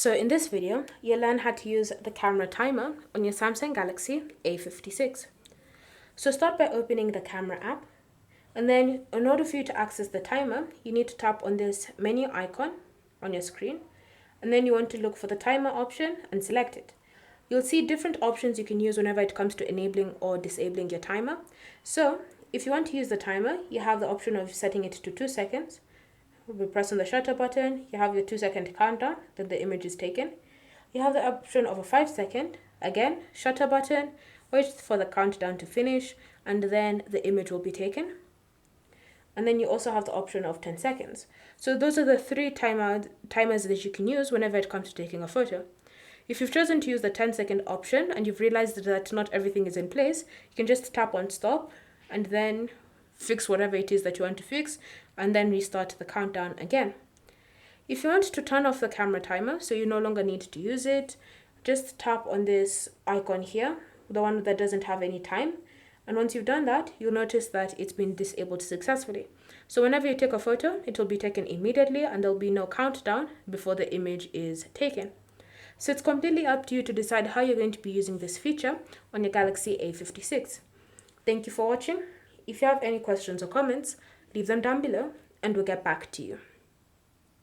So in this video, you'll learn how to use the camera timer on your Samsung Galaxy A56. So start by opening the camera app, and then in order for you to access the timer, you need to tap on this menu icon on your screen, and then you want to look for the timer option and select it. You'll see different options you can use whenever it comes to enabling or disabling your timer. So if you want to use the timer, you have the option of setting it to 2 seconds. We press on the shutter button, you have your 2-second countdown, then the image is taken. You have the option of a 5-second, again, shutter button, wait for the countdown to finish, and then the image will be taken. And then you also have the option of 10 seconds. So those are the three timers that you can use whenever it comes to taking a photo. If you've chosen to use the 10-second option and you've realized that not everything is in place, you can just tap on stop and then fix whatever it is that you want to fix, and then restart the countdown again. If you want to turn off the camera timer so you no longer need to use it, just tap on this icon here, the one that doesn't have any time. And once you've done that, you'll notice that it's been disabled successfully. So whenever you take a photo, it will be taken immediately and there'll be no countdown before the image is taken. So it's completely up to you to decide how you're going to be using this feature on your Galaxy A56. Thank you for watching. If you have any questions or comments, leave them down below and we'll get back to you.